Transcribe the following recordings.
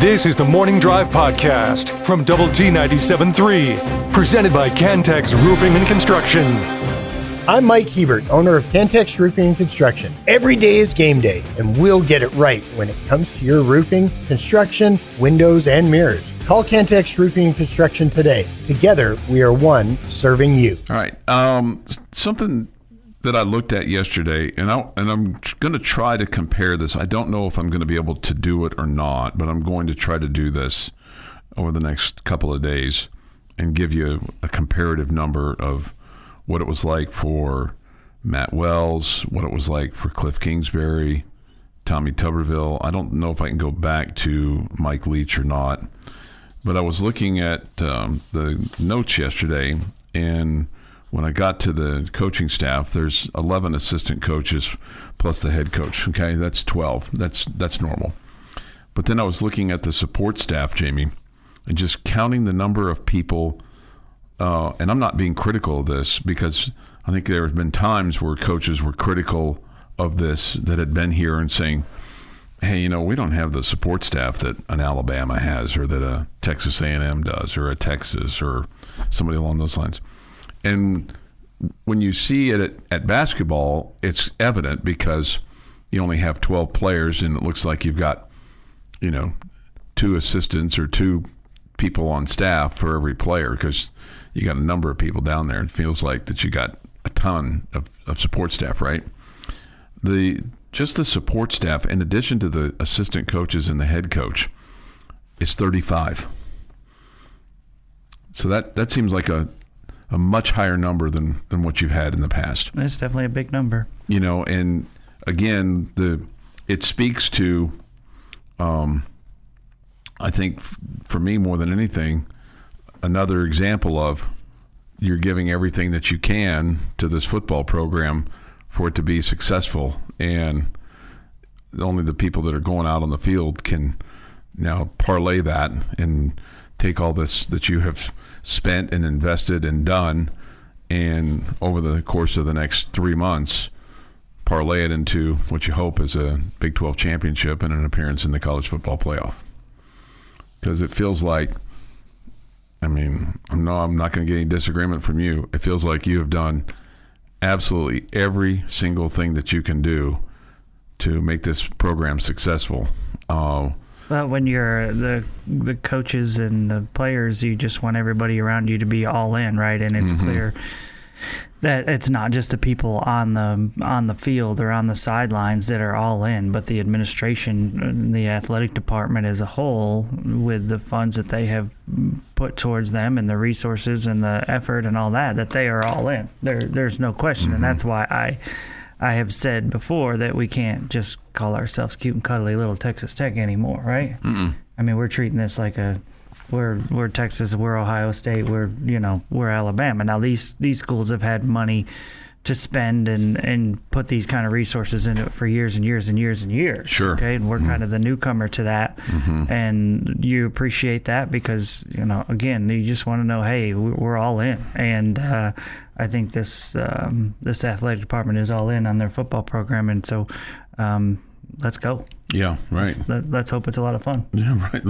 This is the Morning Drive Podcast from Double T 97.3, presented by Cantex Roofing and Construction. I'm Mike Hebert, owner of Cantex Roofing and Construction. Every day is game day, and we'll get it right when it comes to your roofing, construction, windows, and mirrors. Call Cantex Roofing and Construction today. Together, we are one serving you. All right. Something that I looked at yesterday, and I'm going to try to compare this. I don't know if I'm going to be able to do it or not, but I'm going to try to do this over the next couple of days and give you a comparative number of what it was like for Matt Wells, what it was like for Cliff Kingsbury, Tommy Tuberville. I don't know if I can go back to Mike Leach or not, but I was looking at the notes yesterday, and when I got to the coaching staff, there's 11 assistant coaches plus the head coach. Okay, that's 12. That's normal. But then I was looking at the support staff, Jamie, and just counting the number of people. And I'm not being critical of this, because I think there have been times where coaches were critical of this that had been here and saying, hey, we don't have the support staff that an Alabama has, or that a Texas A&M does, or a Texas, or somebody along those lines. And when you see it at basketball, it's evident because you only have 12 players, and it looks like you've got, 2 assistants or 2 people on staff for every player, because you got a number of people down there. It feels like that you got a ton of support staff, right? Just the support staff, in addition to the assistant coaches and the head coach, is 35. So that seems like a much higher number than what you've had in the past. It's definitely a big number. And again, it speaks to, I think for me more than anything, another example of you're giving everything that you can to this football program for it to be successful. And only the people that are going out on the field can now parlay that and take all this that you have spent and invested and done, and over the course of the next 3 months, parlay it into what you hope is a Big 12 championship and an appearance in the college football playoff. Because it feels like, I'm not going to get any disagreement from you. It feels like you have done absolutely every single thing that you can do to make this program successful. Well, when you're the coaches and the players, you just want everybody around you to be all in, right? And it's clear that it's not just the people on the field or on the sidelines that are all in, but the administration and the athletic department as a whole, with the funds that they have put towards them and the resources and the effort and all that they are all in. There's no question, and that's why I have said before that we can't just call ourselves cute and cuddly little Texas Tech anymore, right? Mm-mm. We're treating this like we're Texas, we're Ohio State, we're Alabama. Now these schools have had money to spend and put these kind of resources into it for years and years and years and years. Sure. Okay, and we're kind of the newcomer to that, and you appreciate that because again, you just want to know, hey, we're all in, and I think this athletic department is all in on their football program, and so let's go. Yeah, right. Let's hope it's a lot of fun. Yeah, right.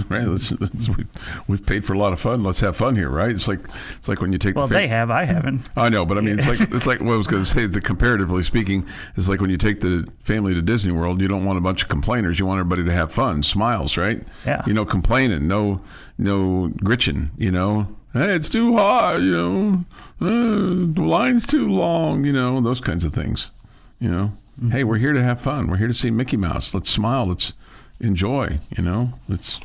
We've paid for a lot of fun. Let's have fun here, right? It's like when you take. Well, they have. I haven't. I know, but it's like what I was going to say. Is that comparatively speaking, it's like when you take the family to Disney World. You don't want a bunch of complainers. You want everybody to have fun, smiles, right? Yeah. Complaining, no gritching. Hey, it's too hot. The line's too long. Those kinds of things. Hey, we're here to have fun. We're here to see Mickey Mouse. Let's smile. Let's enjoy. Let's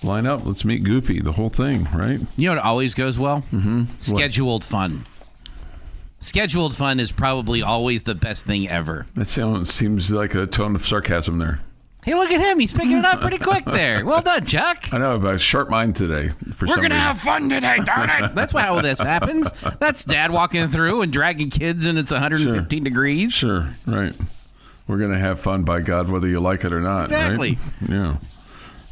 line up. Let's meet Goofy. The whole thing, right? What always goes well? Scheduled fun. Scheduled fun is probably always the best thing ever. That seems like a tone of sarcasm there. Hey, look at him. He's picking it up pretty quick there. Well done, Chuck. I know, but a sharp mind today. We're going to have fun today, darn it. That's how this happens. That's Dad walking through and dragging kids, and it's 115 degrees. Sure, right. We're going to have fun, by God, whether you like it or not. Exactly. Right? Yeah.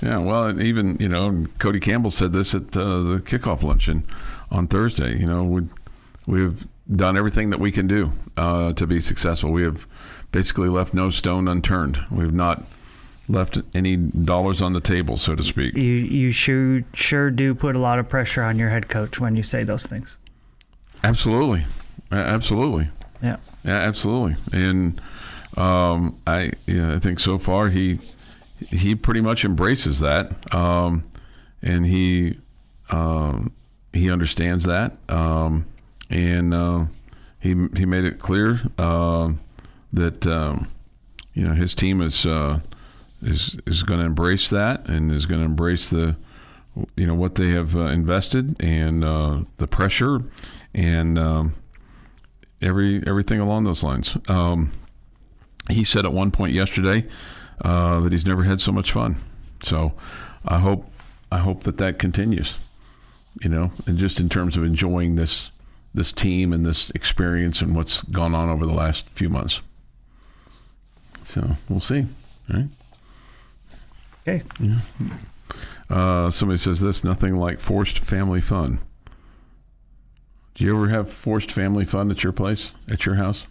Yeah, well, and even, Cody Campbell said this at the kickoff luncheon on Thursday. We've done everything that we can do to be successful. We have basically left no stone unturned. We've not left any dollars on the table, so to speak. You sure do put a lot of pressure on your head coach when you say those things. Absolutely. Absolutely. Yeah. Yeah, absolutely. And I think so far he pretty much embraces that, and he understands that, and he made it clear that his team is going to embrace that and is going to embrace the what they have invested and the pressure and everything along those lines. He said at one point yesterday that he's never had so much fun. So I hope that continues, and just in terms of enjoying this team and this experience and what's gone on over the last few months. So we'll see, right? Okay. Yeah. Somebody says this: nothing like forced family fun. Do you ever have forced family fun at your place, at your house?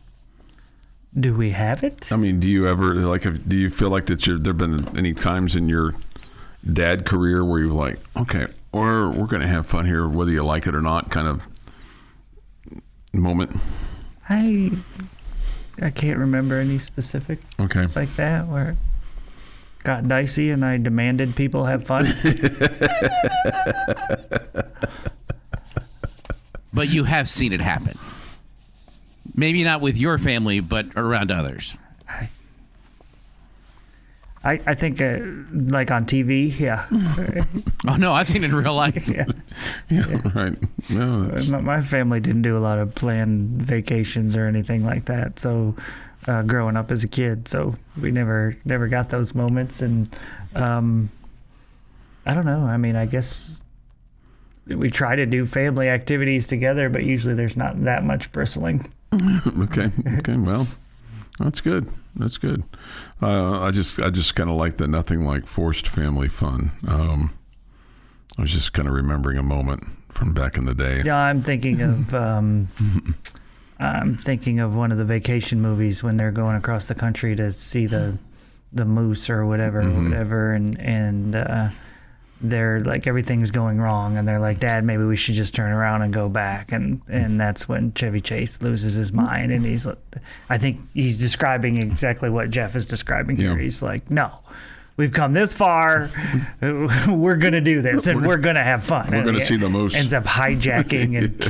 Do we have it? I mean, do you ever do you feel like that there've been any times in your dad career where you're like, okay, or we're going to have fun here, whether you like it or not, kind of moment? I can't remember any specific like that where it got dicey and I demanded people have fun. But you have seen it happen. Maybe not with your family, but around others. I think like on TV, yeah. Oh, no, I've seen it in real life. Yeah. Yeah, right. No, my family didn't do a lot of planned vacations or anything like that. So growing up as a kid, so we never got those moments. And I don't know. I mean, I guess we try to do family activities together, but usually there's not that much bristling. Okay. Well, that's good. I just kind of like the nothing like forced family fun. I was just kind of remembering a moment from back in the day. Yeah, I'm thinking of one of the vacation movies when they're going across the country to see the moose or whatever, and they're like, everything's going wrong, and they're like, Dad, maybe we should just turn around and go back, and that's when Chevy Chase loses his mind, and I think he's describing exactly what Jeff is describing here. He's like, no, we've come this far, we're gonna do this, and we're gonna have fun. We're gonna see the moose. Ends up hijacking and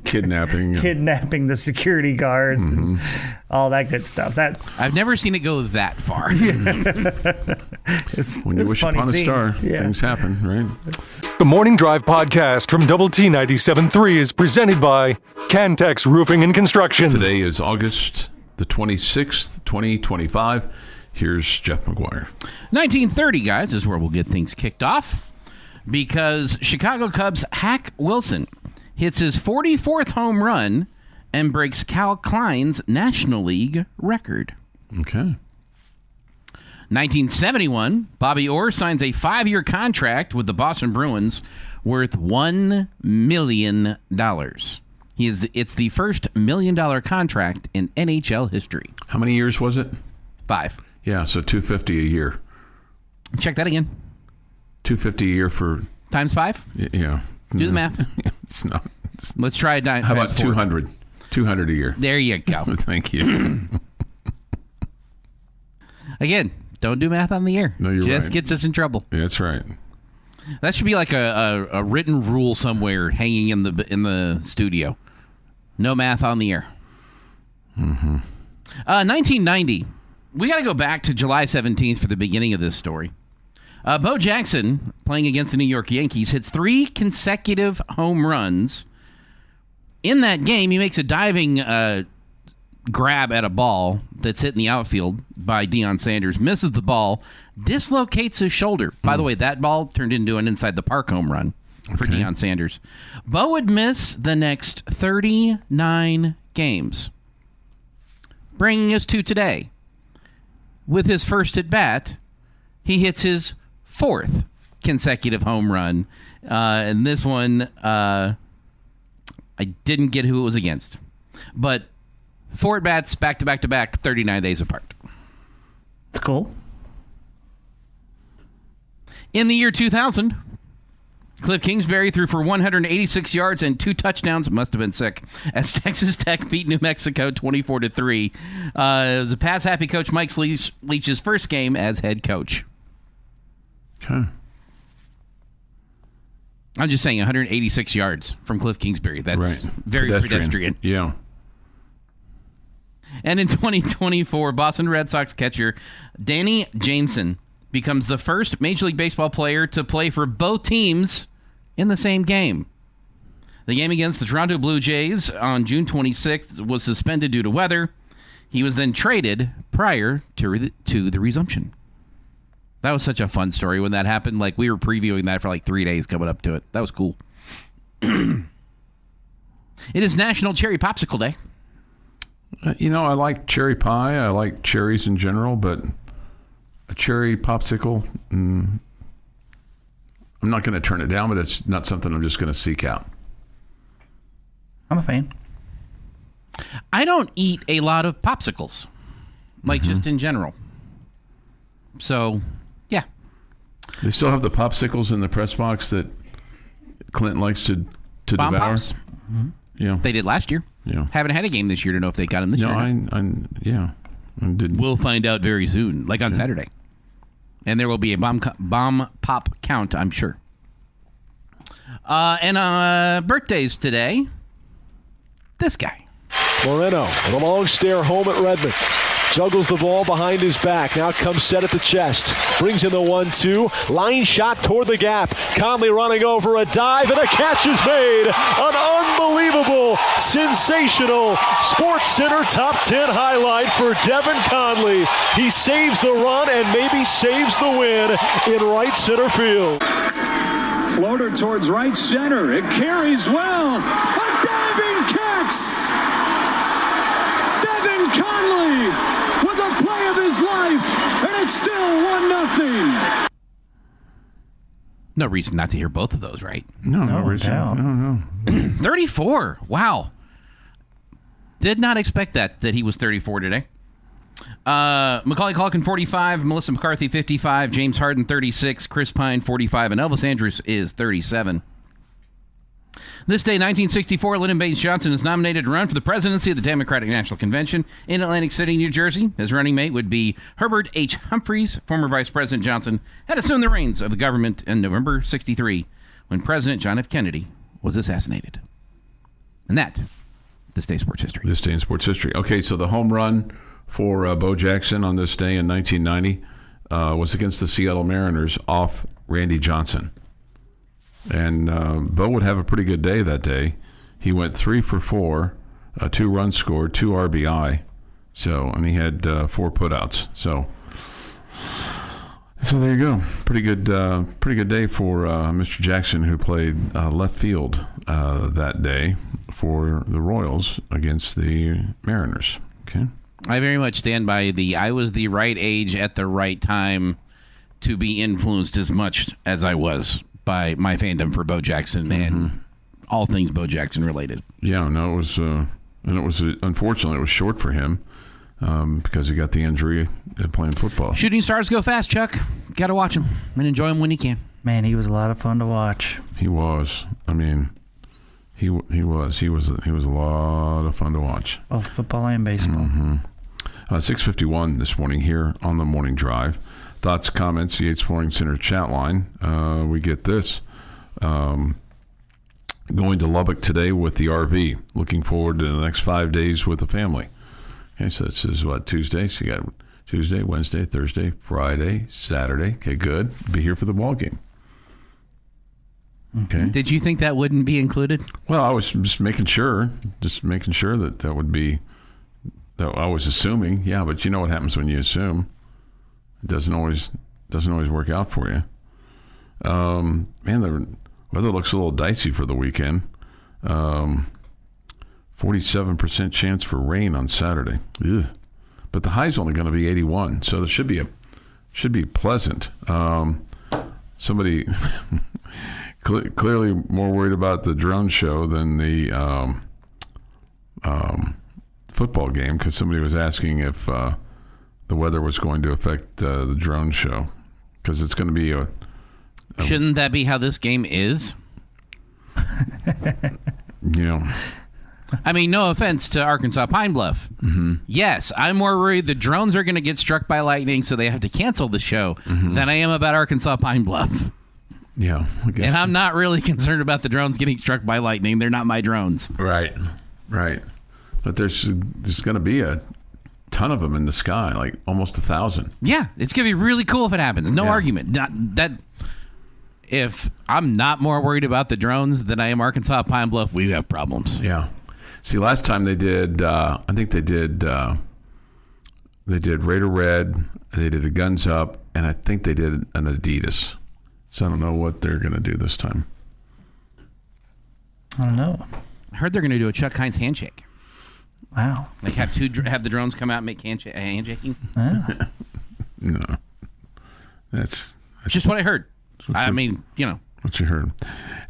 kidnapping the security guards and all that good stuff. I've never seen it go that far. When you wish upon a star, things happen, right? The Morning Drive podcast from Double T 97.3 is presented by Cantex Roofing and Construction. Today is August the 26th, 2025. Here's Jeff McGuire. 1930, guys, is where we'll get things kicked off because Chicago Cubs' Hack Wilson hits his 44th home run and breaks Cal Klein's National League record. Okay. 1971, Bobby Orr signs a 5-year contract with the Boston Bruins worth $1 million. It's the first $1 million contract in NHL history. How many years was it? 5. Yeah, so $250 a year. Check that again. $250 a year for times 5. Yeah. Do the math. It's not. Let's try it. How about 200? 200 a year. There you go. Thank you. Again, don't do math on the air. No, you're Just right. gets us in trouble. Yeah, that's right. That should be like a written rule somewhere hanging in the studio. No math on the air. 1990. We got to go back to July 17th for the beginning of this story. Bo Jackson, playing against the New York Yankees, hits 3 consecutive home runs. In that game, he makes a diving grab at a ball that's hit in the outfield by Deion Sanders, misses the ball, dislocates his shoulder. By the way, that ball turned into an inside the park home run for Deion Sanders. Bo would miss the next 39 games. Bringing us to today. With his first at bat, he hits his 4th consecutive home run. And this one, I didn't get who it was against. But 4 at bats, back to back to back, 39 days apart. It's cool. In the year 2000, Cliff Kingsbury threw for 186 yards and 2 touchdowns. Must have been sick. As Texas Tech beat New Mexico 24-3. It was a pass-happy coach Mike Leach's first game as head coach. Okay. I'm just saying 186 yards from Cliff Kingsbury. That's very pedestrian. Yeah. And in 2024, Boston Red Sox catcher Danny Jameson becomes the first Major League Baseball player to play for both teams in the same game. The game against the Toronto Blue Jays on June 26th was suspended due to weather. He was then traded prior to the resumption. That was such a fun story when that happened. Like, we were previewing that for like 3 days coming up to it. That was cool. It is National Cherry Popsicle Day. I like cherry pie. I like cherries in general, but a cherry popsicle, I'm not going to turn it down, but it's not something I'm just going to seek out. I'm a fan. I don't eat a lot of popsicles, like just in general. So, yeah. They still have the popsicles in the press box that Clinton likes to Bomb devour. Pops? Yeah. They did last year. Yeah. Haven't had a game this year to know if they got them this year. I didn't. We'll find out very soon, like on Saturday. And there will be a bomb pop count, I'm sure. And birthdays today. This guy. Moreno with a long stare home at Redmond. Juggles the ball behind his back. Now comes set at the chest. Brings in the 1-2. Line shot toward the gap. Conley running over a dive, and a catch is made. An unbelievable, sensational Sports Center top 10 highlight for Devin Conley. He saves the run and maybe saves the win in right center field. Floater towards right center. It carries well. A diving catch. Devin Conley with a play of his life, and it's still 1-0. No reason not to hear both of those, right? No reason. No. 34. Wow. Did not expect that he was 34 today. Macaulay Culkin, 45. Melissa McCarthy, 55. James Harden, 36. Chris Pine, 45. And Elvis Andrus is 37. This day, 1964, Lyndon Baines Johnson is nominated to run for the presidency of the Democratic National Convention in Atlantic City, New Jersey. His running mate would be Herbert H. Humphreys. Former Vice President Johnson had assumed the reins of the government in November 63 when President John F. Kennedy was assassinated. And that, this day in sports history. This day in sports history. Okay, so the home run for Bo Jackson on this day in 1990 was against the Seattle Mariners off Randy Johnson. And Bo would have a pretty good day that day. He went 3 for 4, 2 runs scored, 2 RBI. So, and he had 4 putouts. So there you go. Pretty good day for Mr. Jackson, who played left field that day for the Royals against the Mariners. Okay. I very much stand by I was the right age at the right time to be influenced as much as I was by my fandom for Bo Jackson and all things Bo Jackson related. Yeah, no, it was, unfortunately, it was short for him because he got the injury playing football. Shooting stars go fast, Chuck. Got to watch him and enjoy him when you can. Man, he was a lot of fun to watch. He was. I mean, he was a lot of fun to watch. Both football and baseball. 6:51 this morning here on the Morning Drive. Thoughts, comments, the Yates Flooring Center chat line. We get this. Going to Lubbock today with the RV. Looking forward to the next 5 days with the family. Okay, so this is what, Tuesday? So you got Tuesday, Wednesday, Thursday, Friday, Saturday. Okay, good. Be here for the ball game. Okay. Did you think that wouldn't be included? Well, I was just making sure that would be. That I was assuming, yeah, but you know what happens when you assume. It doesn't always work out for you. Man, the weather looks a little dicey for the weekend. 47% chance for rain on Saturday. Ugh. But the high's only going to be 81, so it should be pleasant. Somebody clearly more worried about the drone show than the football game, because somebody was asking if the weather was going to affect the drone show, because it's going to be Shouldn't that be how this game is? Yeah. I mean, no offense to Arkansas Pine Bluff. Mm-hmm. Yes, I'm more worried the drones are going to get struck by lightning, so they have to cancel the show, than I am about Arkansas Pine Bluff. Yeah, I guess. And I'm not really concerned about the drones getting struck by lightning. They're not my drones. Right. But there's going to be a ton of them in the sky, like almost 1,000. Yeah, it's going to be really cool if it happens. No argument. If I'm not more worried about the drones than I am Arkansas Pine Bluff, we have problems. Yeah. See, last time they did, I think they did Raider Red, they did a Guns Up, and I think they did an Adidas. So I don't know what they're going to do this time. I don't know. I heard they're going to do a Chuck Heinz handshake. Wow. Like have the drones come out and make handshaking? Yeah. No. That's just what I heard. I mean, what you heard.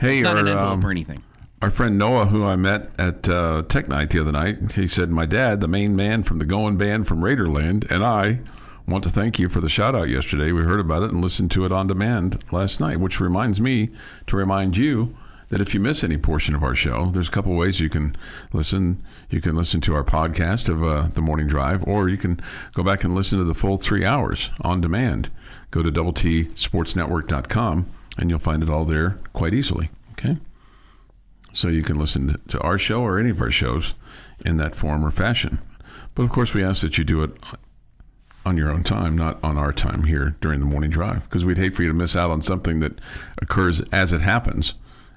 Hey, it's not an envelope or anything. Our friend Noah, who I met at Tech Night the other night, he said, my dad, the main man from the Going Band from Raiderland, and I want to thank you for the shout-out yesterday. We heard about it and listened to it on demand last night, which reminds me to remind you that if you miss any portion of our show, there's a couple ways you can listen. You can listen to our podcast of The Morning Drive, or you can go back and listen to the full 3 hours on demand. Go to doubleTSportsNetwork.com, and you'll find it all there quite easily, okay? So you can listen to our show or any of our shows in that form or fashion. But, of course, we ask that you do it on your own time, not on our time here during the morning drive, because we'd hate for you to miss out on something that occurs as it happens,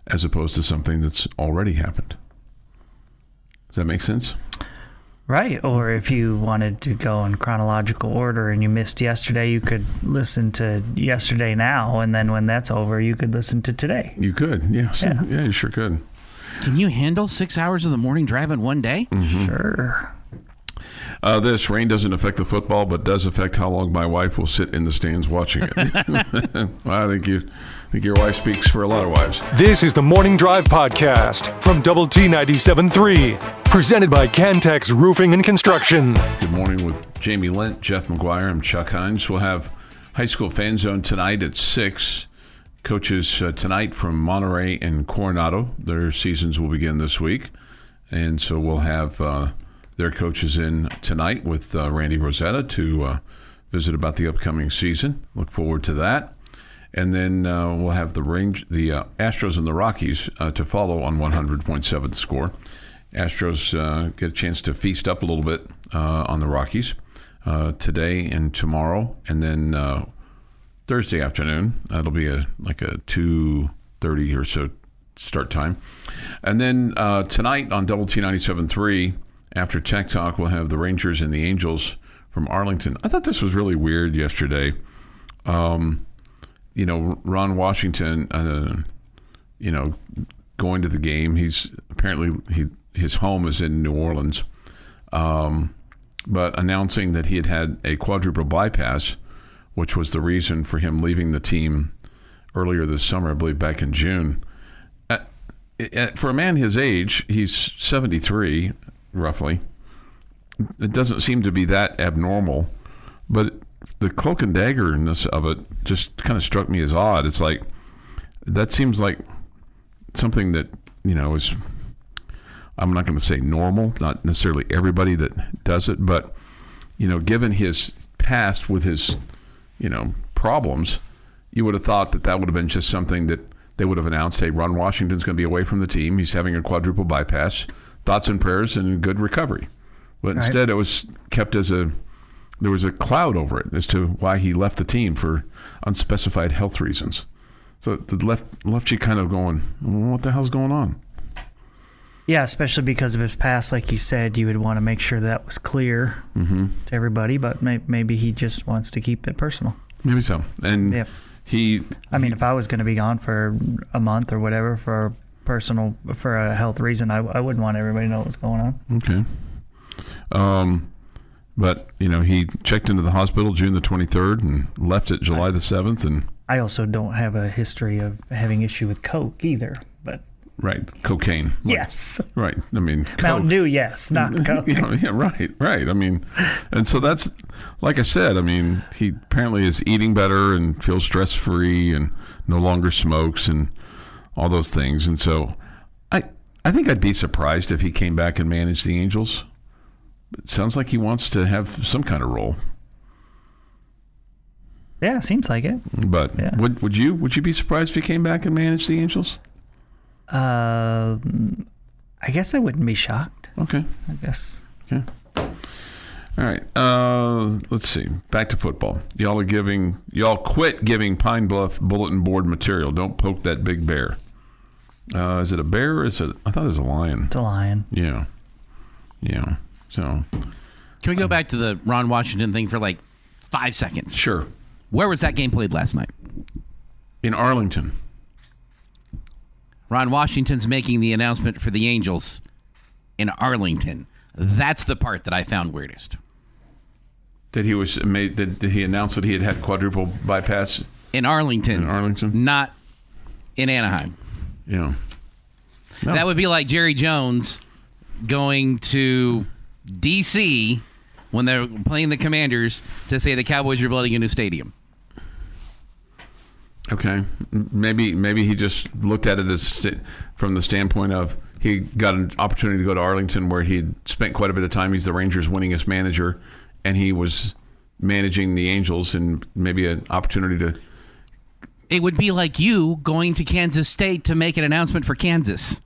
as opposed to something that's already happened. Does that make sense? Right. Or if you wanted to go in chronological order and you missed yesterday, you could listen to yesterday now, and then when that's over, you could listen to today. You could. Yeah, you sure could. Can you handle 6 hours of the morning drive in one day? Mm-hmm. Sure. This rain doesn't affect the football, but does affect how long my wife will sit in the stands watching it. Well, I think your wife speaks for a lot of wives. This is the Morning Drive Podcast from Double T 97.3, presented by Cantex Roofing and Construction. Good morning with Jamie Lent, Jeff McGuire. I'm Chuck Heinz. We'll have High School Fan Zone tonight at 6. Coaches tonight from Monterey and Coronado. Their seasons will begin this week. And so we'll have their coaches in tonight with Randy Rosetta to visit about the upcoming season. Look forward to that. And then we'll have the Astros and the Rockies to follow on 100.7 The Score. Astros get a chance to feast up a little bit on the Rockies today and tomorrow. And then Thursday afternoon, that'll be a 2:30 or so start time. And then tonight on Double T 97.3, after Tech Talk, we'll have the Rangers and the Angels from Arlington. I thought this was really weird yesterday. Ron Washington, going to the game. He's apparently his home is in New Orleans, but announcing that he had a quadruple bypass, which was the reason for him leaving the team earlier this summer, I believe back in June. For a man his age, he's 73, roughly. It doesn't seem to be that abnormal, but the cloak and daggerness of it just kind of struck me as odd. It's like, that seems like something that, is, I'm not going to say normal, not necessarily everybody that does it, but, given his past with his, problems, you would have thought that would have been just something that they would have announced, hey, Ron Washington's going to be away from the team. He's having a quadruple bypass. Thoughts and prayers and good recovery. But instead it was kept as there was a cloud over it as to why he left the team for unspecified health reasons. So it left you kind of going, what the hell's going on? Yeah, especially because of his past, like you said, you would want to make sure that was clear to everybody, but maybe he just wants to keep it personal. Maybe so. And if I was going to be gone for a month or whatever for a health reason, I wouldn't want everybody to know what's going on. Okay. But, he checked into the hospital June the 23rd and left it July the 7th. And I also don't have a history of having issue with Coke either, but... Right. Cocaine. Yes. Right. I mean, Mountain Dew, yes, not Coke. Right. I mean, and so that's, like I said, he apparently is eating better and feels stress-free and no longer smokes and all those things. And so I think I'd be surprised if he came back and managed the Angels. It sounds like he wants to have some kind of role. Yeah, seems like it. But yeah. would you be surprised if he came back and managed the Angels? I guess I wouldn't be shocked. Okay. I guess. Okay. All right. Let's see. Back to football. Y'all quit giving Pine Bluff bulletin board material. Don't poke that big bear. Is it a bear or is it? I thought it was a lion. It's a lion. Yeah. Yeah. So. Can we go back to the Ron Washington thing for like 5 seconds? Sure. Where was that game played last night? In Arlington. Ron Washington's making the announcement for the Angels in Arlington. That's the part that I found weirdest. Did he announce that he had quadruple bypass in Arlington? In Arlington, not in Anaheim. Yeah, no. That would be like Jerry Jones going to D.C. when they're playing the Commanders to say the Cowboys are building a new stadium. Okay, maybe he just looked at it as from the standpoint of he got an opportunity to go to Arlington where he'd spent quite a bit of time. He's the Rangers' winningest manager, and he was managing the Angels, and maybe an opportunity to. It would be like you going to Kansas State to make an announcement for Kansas.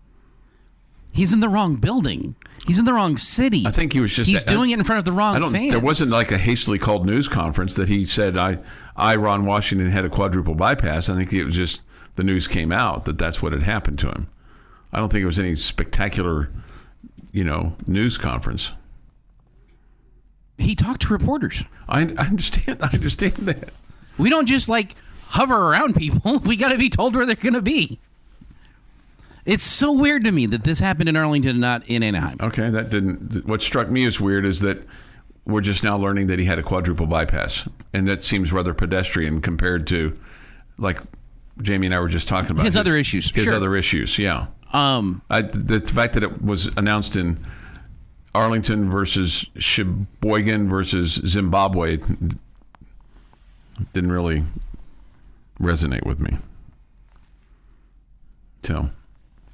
He's in the wrong building. He's in the wrong city. I think he was just. He's doing it in front of the wrong fans. There wasn't like a hastily called news conference that he said, I, Ron Washington, had a quadruple bypass. I think it was just the news came out that that's what had happened to him. I don't think it was any spectacular, news conference. He talked to reporters. I understand that. We don't just hover around people. We got to be told where they're going to be. It's so weird to me that this happened in Arlington and not in Anaheim. Okay, that didn't. What struck me as weird is that we're just now learning that he had a quadruple bypass, and that seems rather pedestrian compared to, like Jamie and I were just talking about his other issues. His other issues, yeah. The fact that it was announced in Arlington versus Sheboygan versus Zimbabwe didn't really resonate with me. So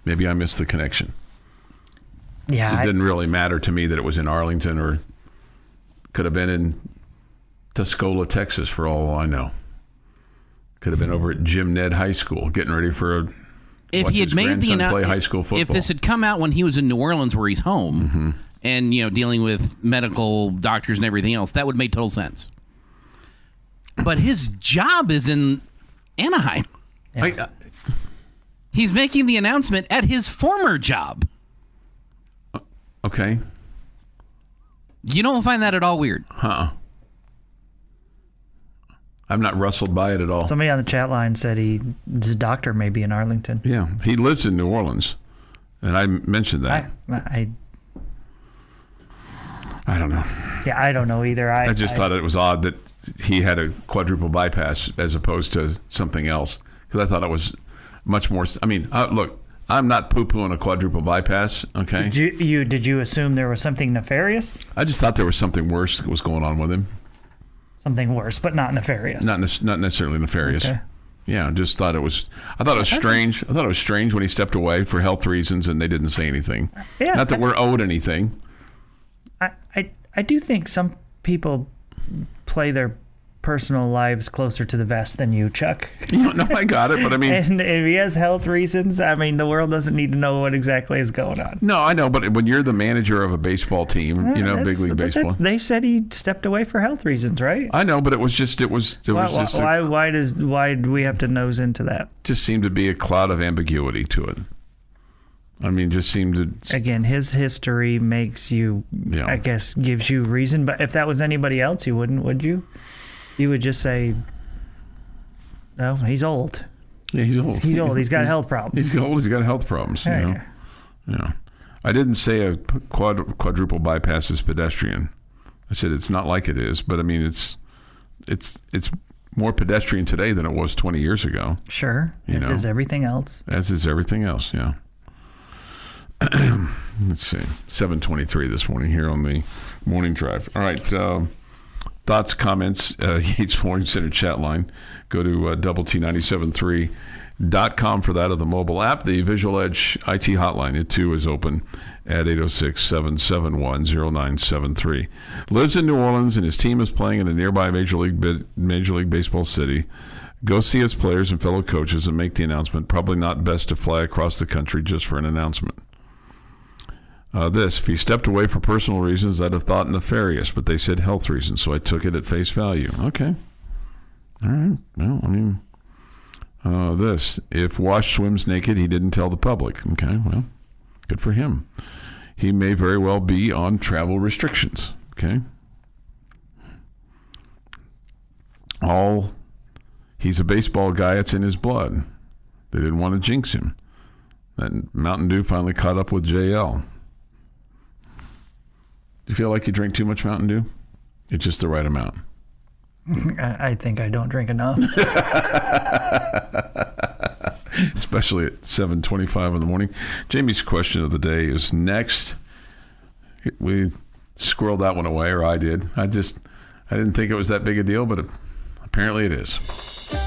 maybe I missed the connection. Yeah, it didn't really matter to me that it was in Arlington, or could have been in Tuscola, Texas, for all I know. Could have been over at Jim Ned High School, getting ready for if he had made the play high school football. If this had come out when he was in New Orleans, where he's home, and dealing with medical doctors and everything else, that would make total sense. But his job is in Anaheim. Yeah. He's making the announcement at his former job. Okay. You don't find that at all weird? I'm not rustled by it at all. Somebody on the chat line said his doctor may be in Arlington. Yeah, he lives in New Orleans, and I mentioned that. I don't know. Yeah, I don't know either. I just thought it was odd that he had a quadruple bypass as opposed to something else, because I thought it was much more. I mean, look, I'm not poo-pooing a quadruple bypass. Okay. Did you assume there was something nefarious? I just thought there was something worse that was going on with him. Something worse, but not nefarious. Not necessarily nefarious. Okay. Yeah, just thought it was. I thought it was strange. I thought it was strange when he stepped away for health reasons, and they didn't say anything. Yeah. Not that we're owed anything. I do think some people play their personal lives closer to the vest than you, Chuck. No, I got it, but I mean... And if he has health reasons, I mean, the world doesn't need to know what exactly is going on. No, I know, but when you're the manager of a baseball team, big league baseball... They said he stepped away for health reasons, right? I know, but why do we have to nose into that? Just seemed to be a cloud of ambiguity to it. I mean, just seemed to... Again, his history makes you, I guess, gives you reason. But if that was anybody else, you wouldn't, would you? You would just say, no, he's old. Yeah, he's old. He's old. He's got health problems. He's old. He's got health problems. Hey. Yeah. I didn't say a quadruple bypass is pedestrian. I said it's not like it is, but I mean, it's more pedestrian today than it was 20 years ago. Sure. As is everything else. As is everything else, yeah. Let's see. 7:23 this morning here on the morning drive. All right. thoughts, comments, Yates Flooring Center chat line. Go to double T973.com for that, of the mobile app. The Visual Edge IT hotline, it too is open at 806-771-0973. Lives in New Orleans, and his team is playing in a nearby Major League Baseball city. Go see his players and fellow coaches and make the announcement. Probably not best to fly across the country just for an announcement. If he stepped away for personal reasons, I'd have thought nefarious, but they said health reasons, so I took it at face value. Okay. All right. Well, I mean, if Wash swims naked, he didn't tell the public. Okay, well, good for him. He may very well be on travel restrictions. Okay. He's a baseball guy. It's in his blood. They didn't want to jinx him. That Mountain Dew finally caught up with JL. Do you feel like you drink too much Mountain Dew? It's just the right amount. I think I don't drink enough. Especially at 7:25 in the morning. Jamie's question of the day is next. We squirreled that one away, or I did. I didn't think it was that big a deal, but apparently it is.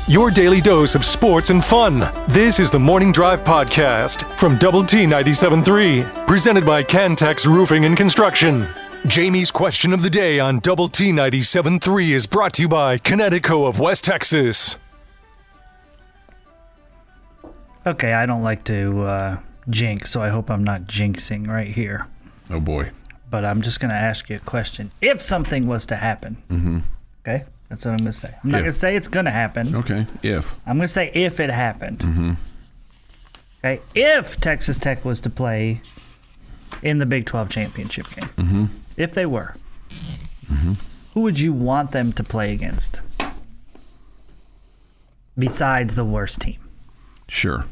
Your daily dose of sports and fun. This is the Morning Drive Podcast from Double T 97.3, presented by Cantex Roofing and Construction. Jamie's question of the day on Double T 97.3 is brought to you by Connecticut of West Texas. Okay, I don't like to jinx, so I hope I'm not jinxing right here. Oh, boy. But I'm just going to ask you a question. If something was to happen, okay? That's what I'm going to say. I'm not going to say it's going to happen. Okay, if. I'm going to say if it happened. Okay, if Texas Tech was to play in the Big 12 championship game, if they were, who would you want them to play against besides the worst team? Sure.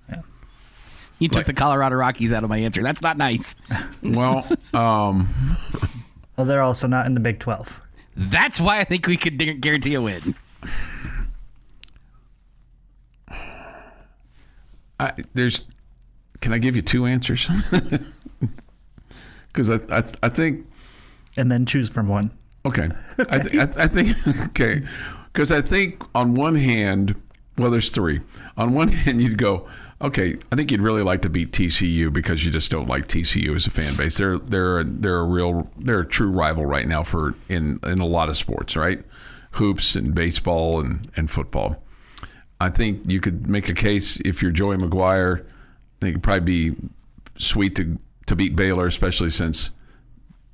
Yeah. You took the Colorado Rockies out of my answer. That's not nice. Well, well, they're also not in the Big 12. That's why I think we could guarantee a win. Can I give you two answers? Because I think. And then choose from one. Okay. I think. Okay. Because I think on one hand, well, there's three. On one hand, you'd go, okay, I think you'd really like to beat TCU because you just don't like TCU as a fan base. They're a true rival right now in a lot of sports, right? Hoops and baseball and football. I think you could make a case if you're Joey McGuire. I think it'd probably be sweet to beat Baylor, especially since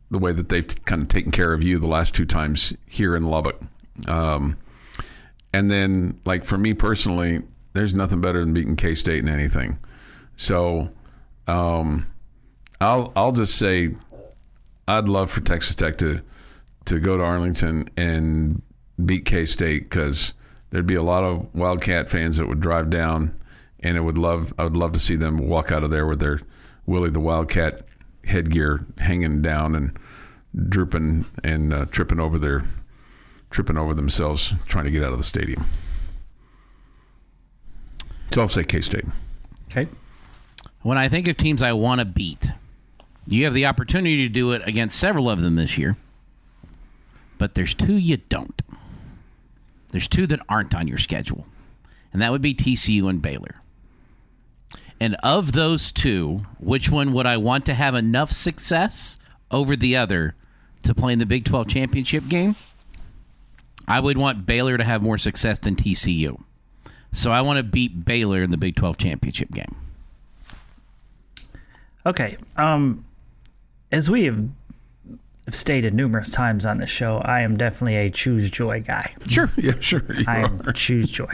the way that they've kind of taken care of you the last two times here in Lubbock. And then, like, for me personally, there's nothing better than beating K-State in anything. So I'll just say I'd love for Texas Tech to go to Arlington and beat K-State, because there'd be a lot of Wildcat fans that would drive down, and I would love to see them walk out of there with their Willie the Wildcat headgear hanging down and drooping and tripping over themselves trying to get out of the stadium. So I'll say K-State. Okay. When I think of teams I want to beat, you have the opportunity to do it against several of them this year, but there's two you don't. There's two that aren't on your schedule, and that would be TCU and Baylor. And of those two, which one would I want to have enough success over the other to play in the Big 12 championship game? I would want Baylor to have more success than TCU. So I want to beat Baylor in the Big 12 championship game. Okay. As we have stated numerous times on the show, I am definitely a choose joy guy. Sure. Yeah, sure. I am choose joy.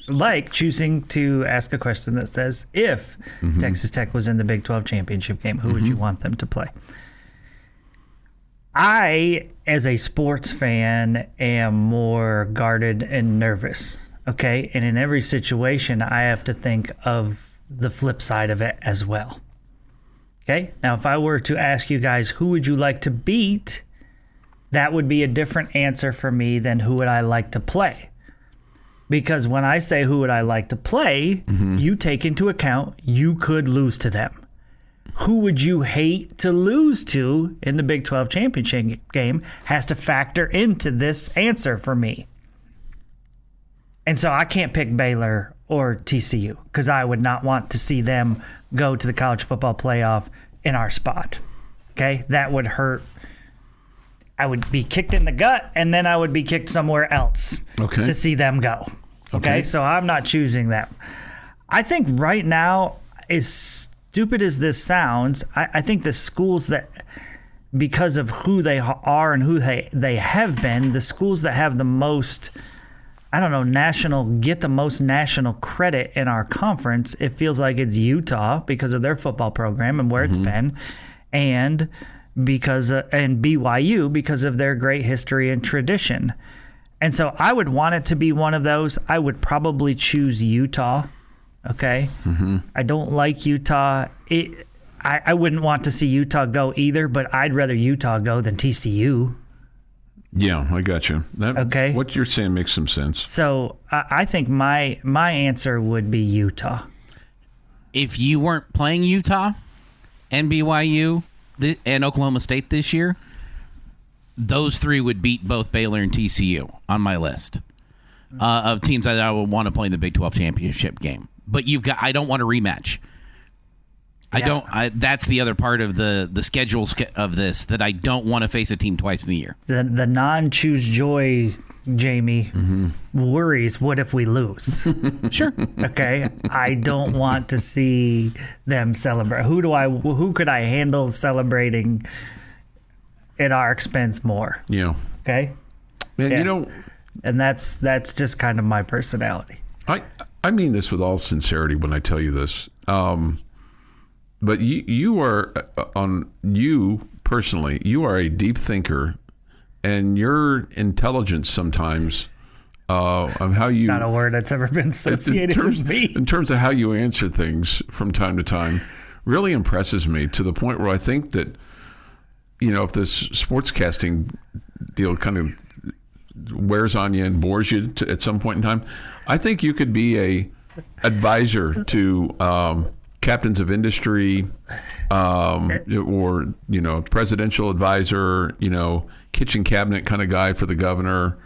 Like choosing to ask a question that says, if Texas Tech was in the Big 12 championship game, who would you want them to play? I, as a sports fan, am more guarded and nervous, okay? And in every situation, I have to think of the flip side of it as well, okay? Now, if I were to ask you guys, who would you like to beat, that would be a different answer for me than who would I like to play. Because when I say who would I like to play, you take into account you could lose to them. who would you hate to lose to in the Big 12 championship game has to factor into this answer for me. And so I can't pick Baylor or TCU because I would not want to see them go to the college football playoff in our spot. Okay? That would hurt. I would be kicked in the gut, and then I would be kicked somewhere else to see them go. Okay? So I'm not choosing that. I think right now, as stupid as this sounds, I think the schools that, because of who they are and who they have been, the schools that have the most, get the most national credit in our conference, it feels like it's Utah because of their football program and where it's been, and BYU because of their great history and tradition. And so I would want it to be one of those. I would probably choose Utah. Okay? I don't like Utah. I wouldn't want to see Utah go either, but I'd rather Utah go than TCU. Yeah, I got you. Okay. What you're saying makes some sense. So I think my answer would be Utah. If you weren't playing Utah and BYU and Oklahoma State this year, those three would beat both Baylor and TCU on my list of teams that I would want to play in the Big 12 championship game. But I don't want a rematch. That's the other part of the schedule of this, that I don't want to face a team twice in a year. The non-choose joy, Jamie, worries, what if we lose? Sure. Okay. I don't want to see them celebrate. Who could I handle celebrating at our expense more? Yeah. Okay. Man, and that's just kind of my personality. I mean this with all sincerity when I tell you this. But you are, you personally, you are a deep thinker, and your intelligence sometimes on how you... not a word that's ever been associated with me. In terms of how you answer things from time to time, really impresses me, to the point where I think that, if this sportscasting deal kind of wears on you and bores you at some point in time, I think you could be a advisor to captains of industry, or presidential advisor, kitchen cabinet kind of guy for the governor.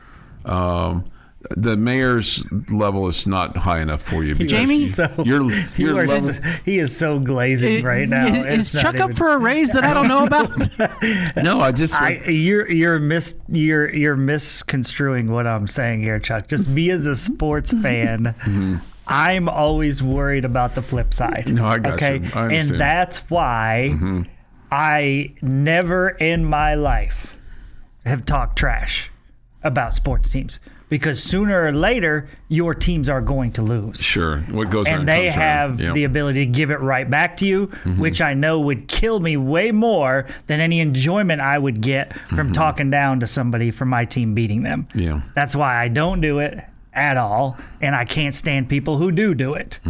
The mayor's level is not high enough for you. Jamie, he is so glazing right now. Is Chuck up for a raise that I don't know about? No, you're misconstruing what I'm saying here, Chuck. Just me as a sports fan. I'm always worried about the flip side. No, I got you. I understand. And that's why I never in my life have talked trash about sports teams. Because sooner or later, your teams are going to lose. Sure. What goes around and they comes have around. the ability to give it right back to you, which I know would kill me way more than any enjoyment I would get from talking down to somebody from my team beating them. Yeah. That's why I don't do it at all, and I can't stand people who do it.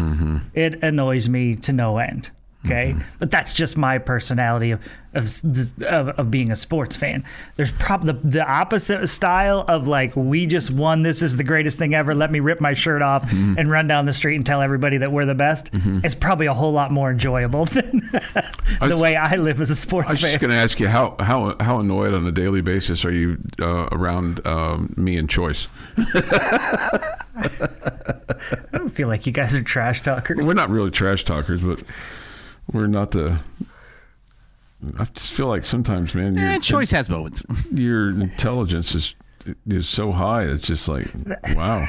It annoys me to no end. Okay, but that's just my personality of being a sports fan. There's probably the opposite style of like, we just won, this is the greatest thing ever, let me rip my shirt off and run down the street and tell everybody that we're the best. It's probably a whole lot more enjoyable than the way I live as a sports fan. I was just going to ask you, how annoyed on a daily basis are you around me and Choice? I don't feel like you guys are trash talkers. We're not really trash talkers, but we're not the... I just feel like sometimes, man... Choice has moments. Your intelligence is so high, it's just like, wow.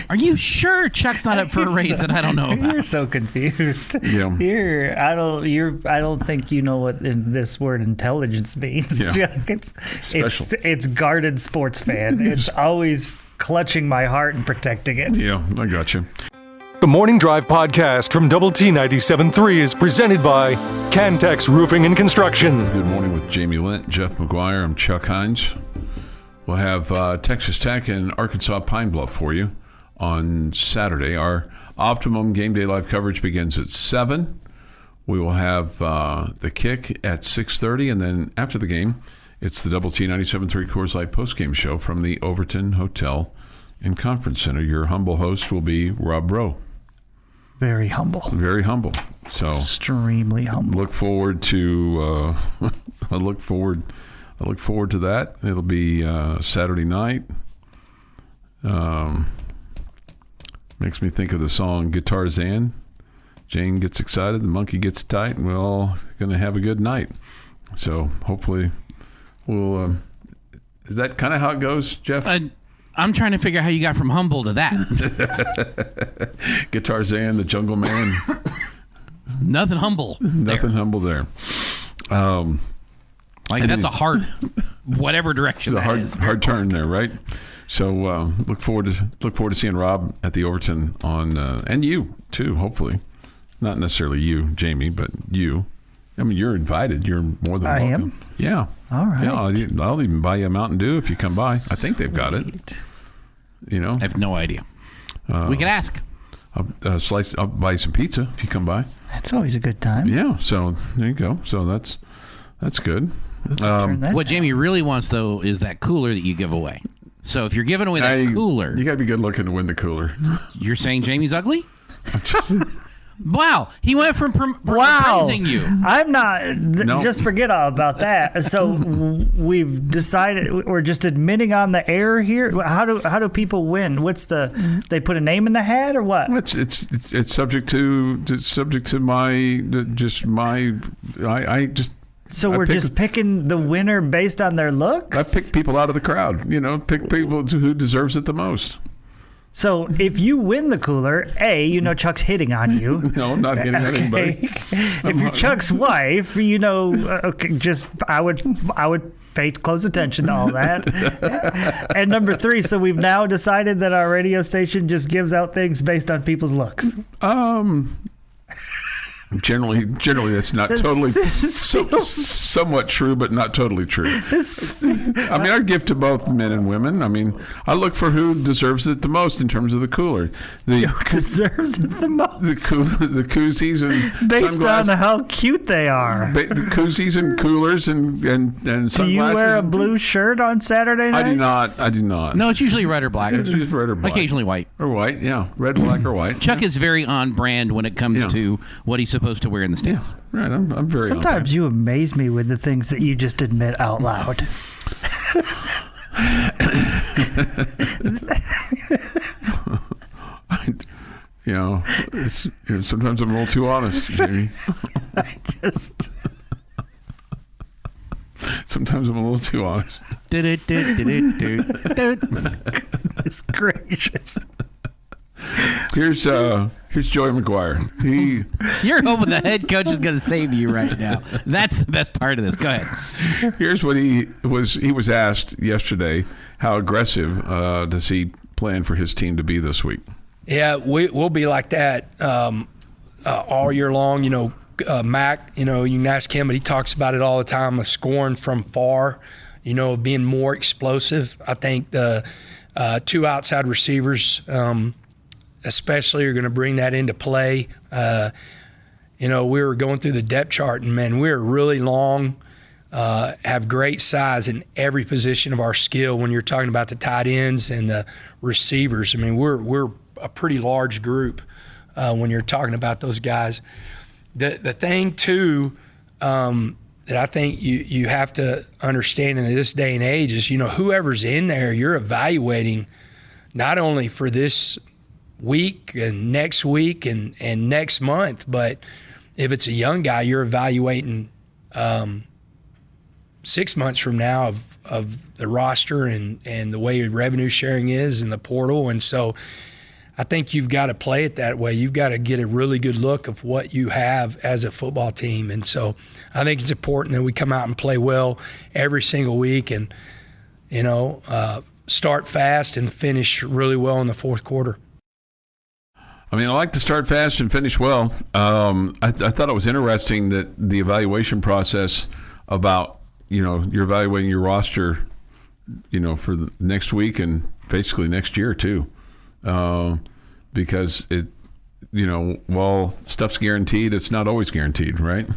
Are you sure Chuck's not up for a raise that I don't know about? You're so confused. Yeah. I don't think you know what this word intelligence means. Yeah. It's guarded sports fan. It's always clutching my heart and protecting it. Yeah, I got you. The Morning Drive podcast from Double T 97.3 is presented by Cantex Roofing and Construction. Good morning with Jamie Lent, Jeff McGuire. I'm Chuck Heinz. We'll have Texas Tech and Arkansas Pine Bluff for you on Saturday. Our Optimum Game Day Live coverage begins at 7. We will have the kick at 6:30, and then after the game, it's the Double T 97.3 Coors Light postgame show from the Overton Hotel and Conference Center. Your humble host will be Rob Rowe. Very humble. Very humble. So extremely humble. Look forward to. I look forward to that. It'll be Saturday night. Makes me think of the song "Guitar Zan." Jane gets excited, the monkey gets tight, and we're all going to have a good night. So hopefully, we'll. Is that kind of how it goes, Jeff? I'm trying to figure out how you got from humble to that. Guitar Zan, the Jungle Man. Nothing humble. Nothing humble there. That's a hard, whatever direction it's that is. Hard turn there, right? So look forward to seeing Rob at the Overton on, and you too, hopefully. Not necessarily you, Jamie, but you. I mean, you're invited. You're more than welcome. I am? Yeah. All right. Yeah, I'll even buy you a Mountain Dew if you come by. I think they've got it. You know? I have no idea. We could ask. I'll buy you some pizza if you come by. That's always a good time. Yeah. So there you go. So that's good. What Jamie really wants, though, is that cooler that you give away. So if you're giving away that cooler, you got to be good looking to win the cooler. You're saying Jamie's ugly? Wow, he went from praising you. I'm not. Just forget all about that. So we've decided we're just admitting on the air here. How do people win? What's they put a name in the hat or what? It's subject to my. So we're just picking the winner based on their looks? I pick people out of the crowd. Pick people who deserves it the most. So if you win the cooler, Chuck's hitting on you. No, I'm not hitting anybody. If you're Chuck's wife, I would pay close attention to all that. And number 3, so we've now decided that our radio station just gives out things based on people's looks. Generally, that's not totally somewhat true, but not totally true. I mean, I give to both men and women. I mean, I look for who deserves it the most in terms of the cooler. Who deserves it the most? The koozies and based sunglasses. On how cute they are. The koozies and coolers and sunglasses. Do you wear a blue shirt on Saturday nights? I do not. No, it's usually red or black. It's usually red or black. Occasionally white. Or white, yeah. Red, black, or white. Chuck is very on brand when it comes to what he's supposed to wear in the stands. Yeah, right. I'm very. Sometimes you amaze me with the things that you just admit out loud. Sometimes I'm a little too honest, Jamie. Sometimes I'm a little too honest. Goodness gracious. Here's Joey McGuire. You're hoping the head coach is going to save you right now. That's the best part of this. Go ahead. Here's what he was asked yesterday. How aggressive does he plan for his team to be this week? Yeah, we'll be like that all year long. Mac, you can ask him, but he talks about it all the time, of scoring from far, being more explosive. I think the 2 outside receivers especially are going to bring that into play. We were going through the depth chart, and, man, we're really long, have great size in every position of our skill when you're talking about the tight ends and the receivers. I mean, we're a pretty large group when you're talking about those guys. The thing, too, that I think you have to understand in this day and age is, whoever's in there, you're evaluating not only for this week and next week and next month, but if it's a young guy, you're evaluating 6 months from now of the roster and the way revenue sharing is in the portal. And so I think you've got to play it that way. You've got to get a really good look of what you have as a football team. And so I think it's important that we come out and play well every single week and, start fast and finish really well in the fourth quarter. I mean, I like to start fast and finish well. I thought it was interesting that the evaluation process about, you're evaluating your roster, for the next week and basically next year too. Because it, while stuff's guaranteed, it's not always guaranteed, right?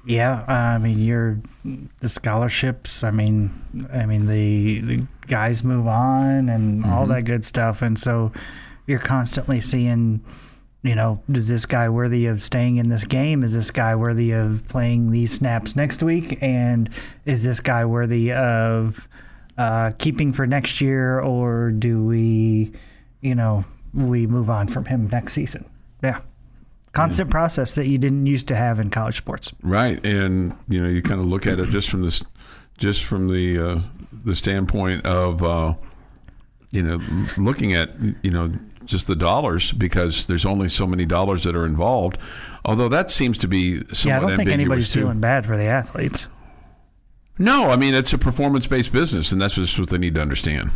Yeah, I mean, the scholarships. I mean, the guys move on and all that good stuff, and so you're constantly seeing is this guy worthy of staying in this game? Is this guy worthy of playing these snaps next week? And is this guy worthy of keeping for next year, or do we move on from him next season? Yeah. Constant process that you didn't used to have in college sports. Right. And, you kind of look at it just from the standpoint of, looking at, just the dollars, because there's only so many dollars that are involved. Although that seems to be somewhat ambiguous. Yeah, I don't think anybody's too. feeling bad for the athletes. No, I mean, it's a performance-based business, and that's just what they need to understand.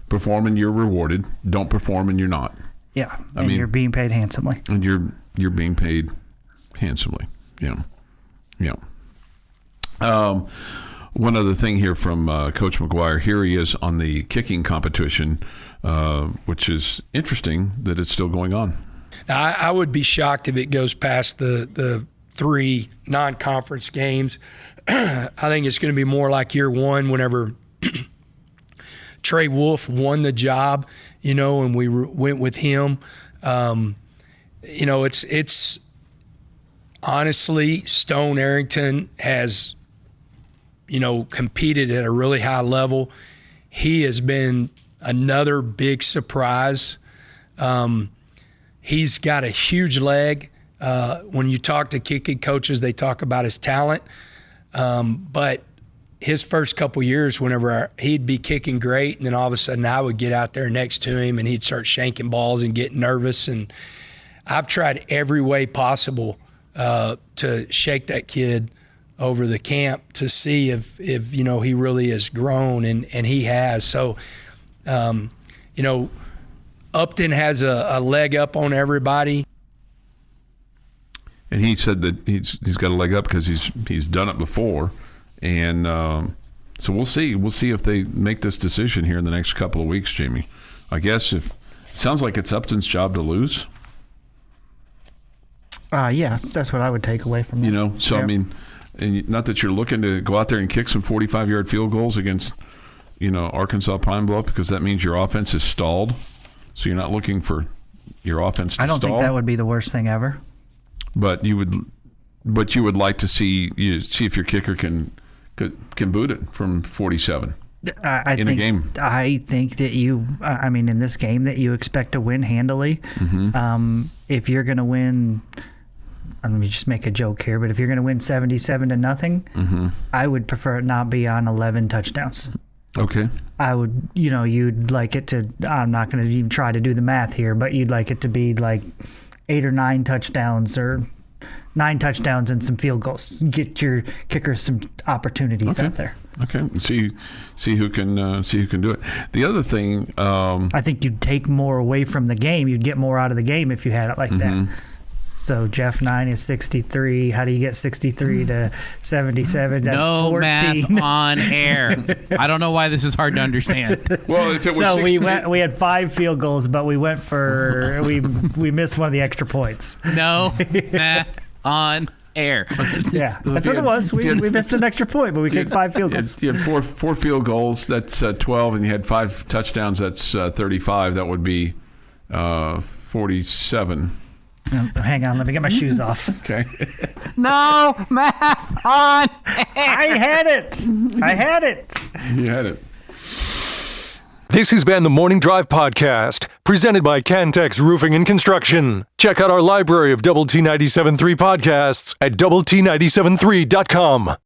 Perform and you're rewarded. Don't perform and you're not. Yeah, and you're being paid handsomely. And you're being paid handsomely. Yeah. One other thing here from Coach McGuire. Here he is on the kicking competition, which is interesting that it's still going on. Now, I would be shocked if it goes past the 3 non-conference games. I think it's going to be more like year one whenever Trey Wolf won the job, and we went with him. It's honestly, Stone Arrington has, competed at a really high level. He has been another big surprise. He's got a huge leg. When you talk to kicking coaches, they talk about his talent. But his first couple years, whenever he'd be kicking great, and then all of a sudden I would get out there next to him and he'd start shanking balls and get nervous. And I've tried every way possible to shake that kid over the camp to see if he really has grown, and he has. So, Upton has a leg up on everybody. And he said that he's got a leg up because he's done it before. And so we'll see. We'll see if they make this decision here in the next couple of weeks, Jamie. I guess it sounds like it's Upton's job to lose. Yeah, that's what I would take away from that. So, yeah. I mean, and not that you're looking to go out there and kick some 45-yard field goals against, Arkansas Pine Bluff, because that means your offense is stalled. So you're not looking for your offense to stall. I don't think that would be the worst thing ever. But you would like to see if your kicker can boot it from 47 a game. I think that in this game that you expect to win handily. Mm-hmm. If you're going to win, let me just make a joke here, but if you're going to win 77-0, mm-hmm. I would prefer it not be on 11 touchdowns. Okay. I would, you'd like it to, I'm not going to even try to do the math here, but you'd like it to be like 8 or 9 touchdowns or 9 touchdowns and some field goals. Get your kicker some opportunities out there. Okay. See who can do it. The other thing, I think you'd take more away from the game. You'd get more out of the game if you had it like mm-hmm. that. So Jeff 9 is 63. How do you get 63 to 77? That's no 14. math on air. I don't know why this is hard to understand. Well, if it was so we had 5 field goals, but we went for we missed one of the extra points. No math on air. Yeah, that's what it was. We missed an extra point, but we kicked 5 field goals. You had four field goals. That's 12, and you had 5 touchdowns. That's 35. That would be 47. Hang on, let me get my shoes off. Okay. No math on air. I had it. You had it. This has been the Morning Drive Podcast, presented by Cantex Roofing and Construction. Check out our library of Double T 97.3 podcasts at doublet97.3.com.